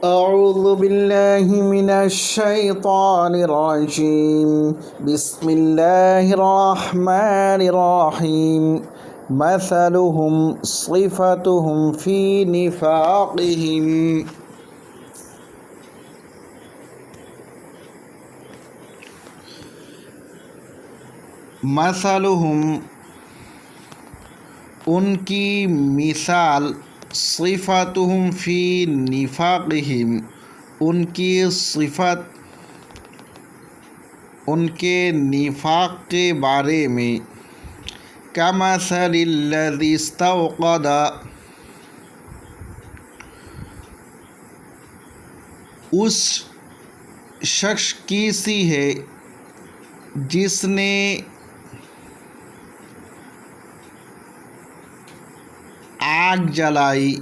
أعوذ بالله من الشيطان الرجيم بسم الله الرحمن الرحيم مثلهم صفتهم في نفاقهم مثلهم ان کی مثال صفاتہم فی نفاقہم ان کی صفت ان کے نفاق کے بارے میں کمثل الذی استوقد اس شخص کی سی ہے جس نے آگ جلائی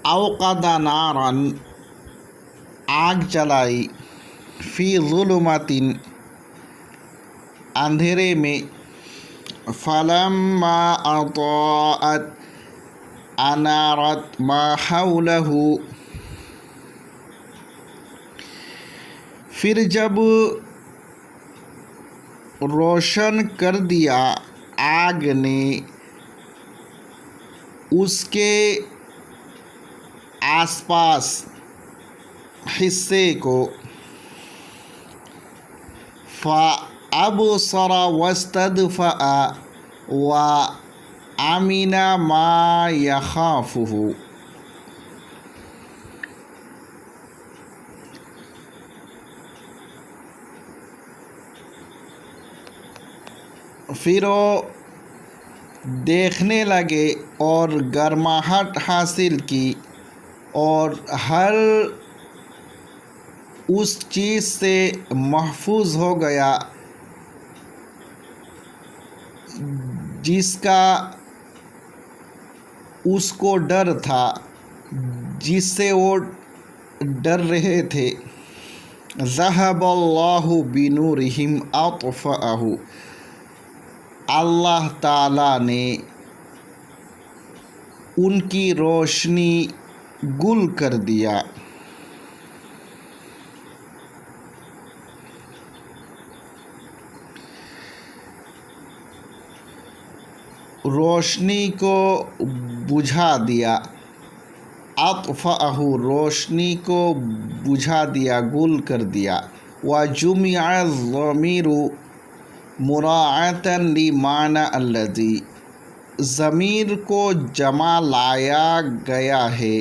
اوقد نارن آگ جلائی فی ظلمات اندھیرے میں فلما اضاءت انارت ما حولہ پھر جب روشن کر دیا آگ نے اس کے آس پاس حصے کو فَأَبْصَرَ وَاسْتَدْفَأَ وَأَمِنَ مَا يَخَافُهُ پھر وہ دیکھنے لگے اور گرماہٹ حاصل کی اور ہر اس چیز سے محفوظ ہو گیا جس کا اس کو ڈر تھا، جس سے وہ ڈر رہے تھے. ذَهَبَ اللَّهُ بِنُورِهِمْ أَطْفَأَهُ اللہ تعالیٰ نے ان کی روشنی گل کر دیا. روشنی کو بجھا دیا. اطفأہ روشنی کو بجھا دیا، گل کر دیا. وجمع الضمیر مراعاً لمعنی الذی ضمیر کو جمع لایا گیا ہے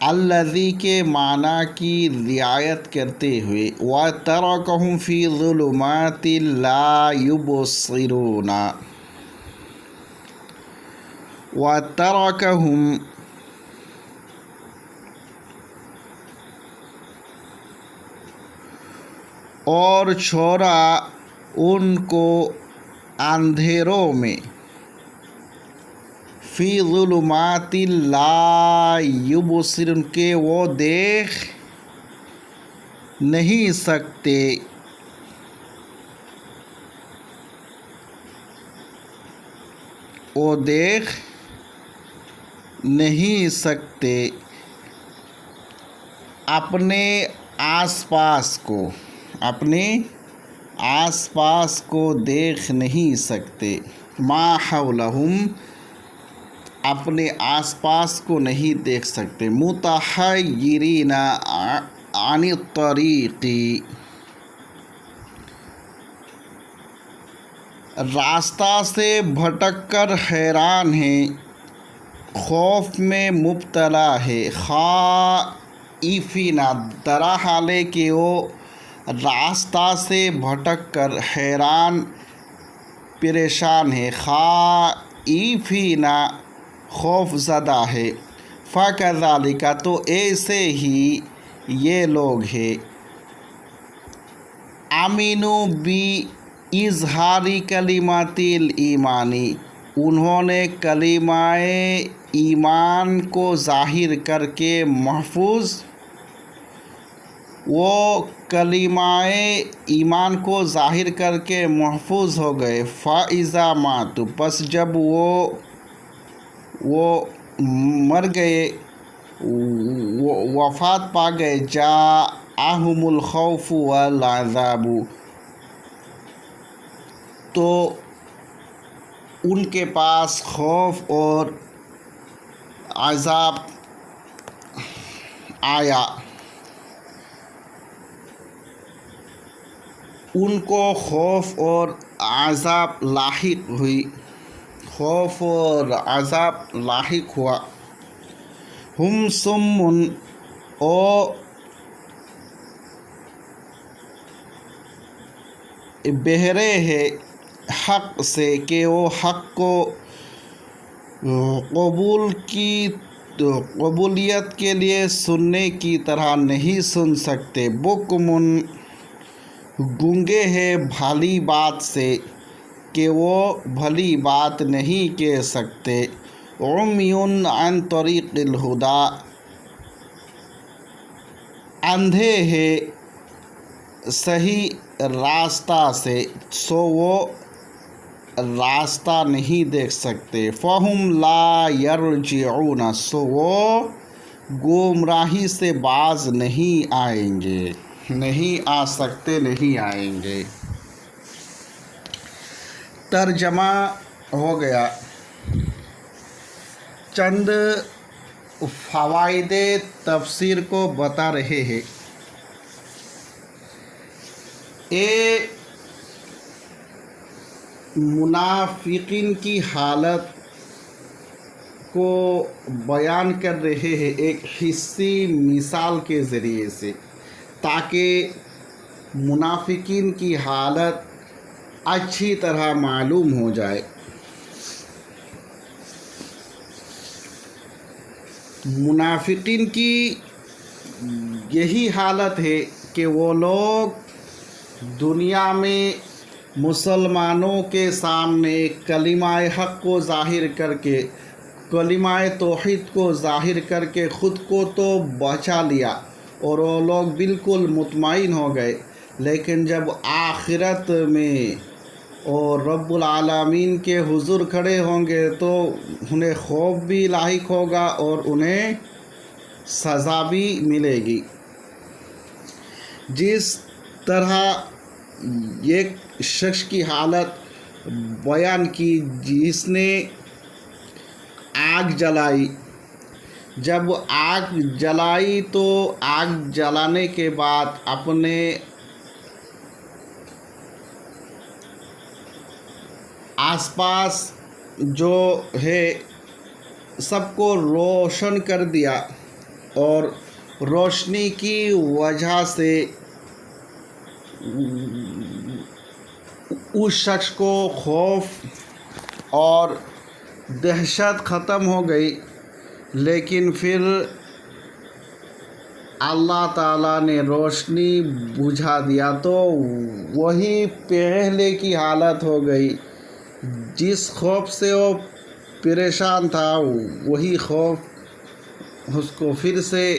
الذی کے معنی کی رعایت کرتے ہوئے. وَتَرَكَهُمْ فِي ظُلُمَاتٍ لَا يُبْصِرُونَ وَتَرَكَهُمْ اور چھوڑا ان کو اندھیروں میں فی ظلمات لا یبصرون کہ وہ دیکھ نہیں سکتے، وہ دیکھ نہیں سکتے اپنے آس پاس کو، اپنے آس پاس کو دیکھ نہیں سکتے. ما حولہم اپنے آس پاس کو نہیں دیکھ سکتے. متحیرین عن الطریق راستہ سے بھٹک کر حیران ہیں، خوف میں مبتلا ہے. خائفین درا حال ہے کہ وہ راستہ سے بھٹک کر حیران پریشان ہے. خائفین خوف زدہ ہے. فَكَذَلِكَ تو ایسے ہی یہ لوگ ہیں. آمنوا بِإِظْهَارِ کلمات الایمانی انہوں نے کلمہ ایمان کو ظاہر کر کے محفوظ وہ کلمائے ایمان کو ظاہر کر کے محفوظ ہو گئے۔ فَإِذَا مَاتُوا، پس جب وہ مر گئے، وفات پا گئے، جاءہم الخوف والعذاب، تو ان کے پاس خوف اور عذاب آیا، ان کو خوف اور عذاب لاحق ہوئی، خوف اور عذاب لاحق ہوا۔ ہم سمن، او بہرے ہے حق سے کہ وہ حق کو قبولیت کے لیے سننے کی طرح نہیں سن سکتے۔ بکمن، گونگے ہے بھلی بات سے کہ وہ بھلی بات نہیں کہہ سکتے۔ عمیٌ عن طریق الہدیٰ، اندھے ہے صحیح راستہ سے، سو وہ راستہ نہیں دیکھ سکتے۔ فہم لا یرجعون، سو وہ گمراہی سے باز نہیں آئیں گے، نہیں آ سکتے، نہیں آئیں گے۔ ترجمہ ہو گیا۔ چند فوائد تفسیر کو بتا رہے ہیں۔ منافقین کی حالت کو بیان کر رہے ہیں ایک حسی مثال کے ذریعے سے، تاکہ منافقین کی حالت اچھی طرح معلوم ہو جائے۔ منافقین کی یہی حالت ہے کہ وہ لوگ دنیا میں مسلمانوں کے سامنے کلمہ حق کو ظاہر کر کے، کلمہ توحید کو ظاہر کر کے خود کو تو بچا لیا اور وہ لوگ بالکل مطمئن ہو گئے، لیکن جب آخرت میں اور رب العالمین کے حضور کھڑے ہوں گے تو انہیں خوف بھی لاحق ہوگا اور انہیں سزا بھی ملے گی۔ جس طرح ایک شخص کی حالت بیان کی جس نے آگ جلائی، جب آگ جلائی تو آگ جلانے کے بعد اپنے آس پاس جو ہے سب کو روشن کر دیا، اور روشنی کی وجہ سے اس شخص کو خوف اور دہشت ختم ہو گئی، لیکن پھر اللہ تعالیٰ نے روشنی بجھا دیا تو وہی پہلے کی حالت ہو گئی۔ جس خوف سے وہ پریشان تھا وہی خوف اس کو پھر سے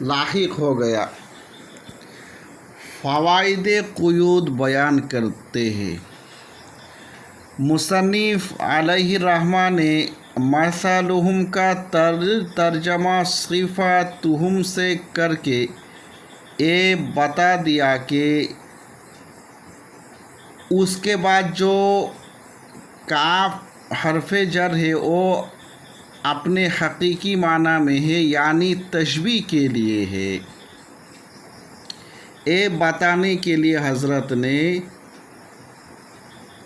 لاحق ہو گیا۔ فوائد قیود بیان کرتے ہیں۔ مصنف علیہ الرحمہ نے مثلہم کا ترجمہ صفاتہم سے کر کے یہ بتا دیا کہ اس کے بعد جو کاف حرف جر ہے وہ اپنے حقیقی معنی میں ہے، یعنی تشبیہ کے لیے ہے۔ یہ بتانے کے لیے حضرت نے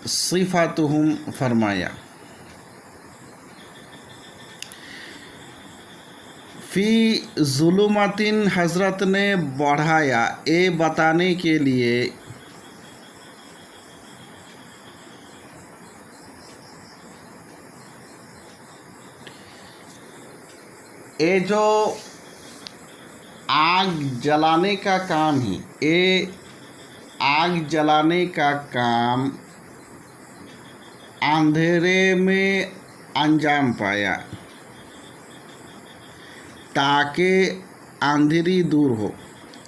صفاتہم فرمایا۔ فی ظلمات حضرت نے بڑھایا یہ بتانے کے لیے یہ جو آگ جلانے کا کام ہے، یہ آگ جلانے کا کام اندھیرے میں انجام پایا تاکہ اندھیری دور ہو۔